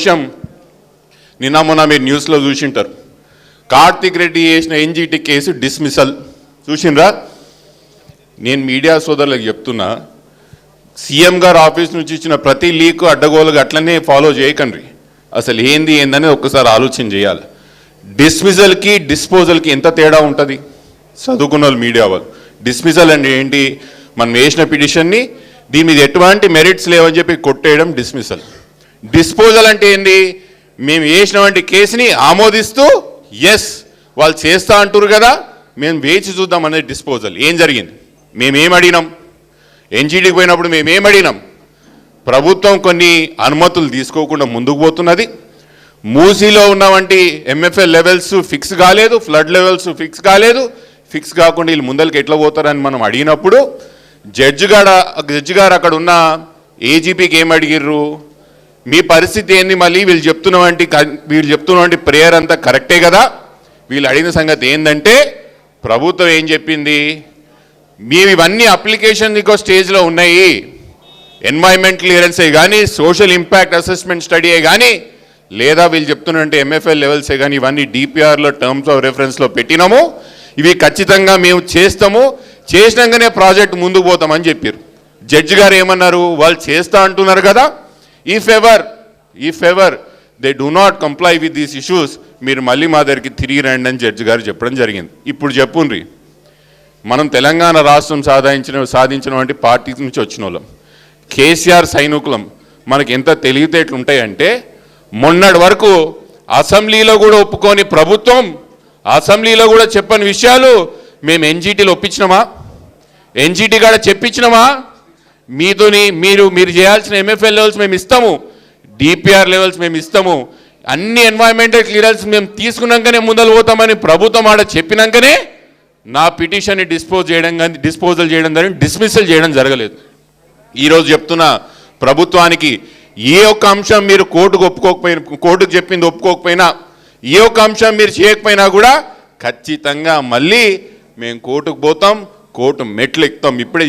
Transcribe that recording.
విషయం నిన్న మొన్న మీరు న్యూస్లో చూసింటారు. కార్తిక్ రెడ్డి చేసిన ఎన్జిటి కేసు డిస్మిసల్ చూసిండ్రా? నేను మీడియా సోదరులకు చెప్తున్నా, సీఎం గారు ఆఫీస్ నుంచి ఇచ్చిన ప్రతి లీక్ అడ్డగోలుగా అట్లనే ఫాలో చేయకండి. అసలు ఏందని ఒక్కసారి ఆలోచన చేయాలి. డిస్మిసల్కి డిస్పోజల్కి ఎంత తేడా ఉంటుంది? చదువుకున్న వాళ్ళు మీడియా వాళ్ళు. డిస్మిసల్ అంటే ఏంటి? మనం వేసిన పిటిషన్ని దీని మీద ఎటువంటి మెరిట్స్ లేవని చెప్పి కొట్టేయడం డిస్మిసల్. డిస్పోజల్ అంటే ఏంటి? మేము వేసినటువంటి కేసుని ఆమోదిస్తూ ఎస్ వాళ్ళు చేస్తా అంటారు కదా, మేము వేచి చూద్దాం అనేది డిస్పోజల్. ఏం జరిగింది? మేమేం అడిగినాం? ఎన్జీడీకి పోయినప్పుడు మేమేం అడిగినాం? ప్రభుత్వం కొన్ని అనుమతులు తీసుకోకుండా ముందుకు పోతున్నది. మూసీలో ఉన్నవంటి ఎంఎఫ్ఎల్ లెవెల్స్ ఫిక్స్ కాలేదు, ఫ్లడ్ లెవెల్స్ ఫిక్స్ కాలేదు. ఫిక్స్ కాకుండా వీళ్ళు ముందరికి ఎట్లా పోతారని మనం అడిగినప్పుడు జడ్జి గారు అక్కడ ఉన్న ఏజీపీకి ఏం అడిగిర్రు? మీ పరిస్థితి ఏంది? మళ్ళీ వీళ్ళు చెప్తున్నటువంటి ప్రేయర్ అంతా కరెక్టే కదా. వీళ్ళు అడిగిన సంగతి ఏంటంటే ప్రభుత్వం ఏం చెప్పింది? మేము ఇవన్నీ అప్లికేషన్ ఇంకో స్టేజ్లో ఉన్నాయి, ఎన్వైరన్మెంట్ క్లియరెన్సే కానీ, సోషల్ ఇంపాక్ట్ అసెస్మెంట్ స్టడీయే కానీ, లేదా వీళ్ళు చెప్తున్నట్టు ఎంఎఫ్ఎల్ లెవెల్సే కానీ ఇవన్నీ డిపిఆర్లో టర్మ్స్ ఆఫ్ రెఫరెన్స్లో పెట్టినాము, ఇవి ఖచ్చితంగా మేము చేస్తాము, చేసినాకనే ప్రాజెక్ట్ ముందుకు పోతామని చెప్పారు. జడ్జి గారు ఏమన్నారు? వాళ్ళు చేస్తా అంటున్నారు కదా, if ever they do not comply with these issues, మీరు మళ్ళీ మా దగ్గరికి తిరిగి రండి అని జడ్జి గారు చెప్పడం జరిగింది. ఇప్పుడు చెప్పుండ్రి, మనం తెలంగాణ రాష్ట్రం సాధించినటువంటి పార్టీ నుంచి వచ్చిన వాళ్ళం, కేసీఆర్ సైనికులం, మనకి ఎంత తెలివితేటలు ఉంటాయంటే మొన్నటి వరకు అసెంబ్లీలో కూడా ఒప్పుకొని ప్రభుత్వం అసెంబ్లీలో కూడా చెప్పని విషయాలు మేము ఎన్జీటీలో ఒప్పించినామా? ఎన్జీటీ కూడా చెప్పించినామా? మీతోని మీరు చేయాల్సిన ఎంఎఫ్ఎల్ లెవెల్స్ మేము ఇస్తాము, డిపిఆర్ లెవెల్స్ మేము ఇస్తాము, అన్ని ఎన్వైరన్మెంటల్ క్లియరెన్స్ మేము తీసుకున్నాకనే ముందలు పోతామని ప్రభుత్వం ఆడ చెప్పినాకనే నా పిటిషన్ని డిస్పోజల్ చేయడం జరిగింది, డిస్మిసల్ చేయడం జరగలేదు. ఈరోజు చెప్తున్నా ప్రభుత్వానికి, ఏ ఒక్క అంశం మీరు కోర్టుకు చెప్పింది ఒప్పుకోకపోయినా, ఏ ఒక్క అంశం మీరు చేయకపోయినా కూడా ఖచ్చితంగా మళ్ళీ మేము కోర్టుకు పోతాం, కోర్టు మెట్లు ఎక్కుతాం. ఇప్పుడే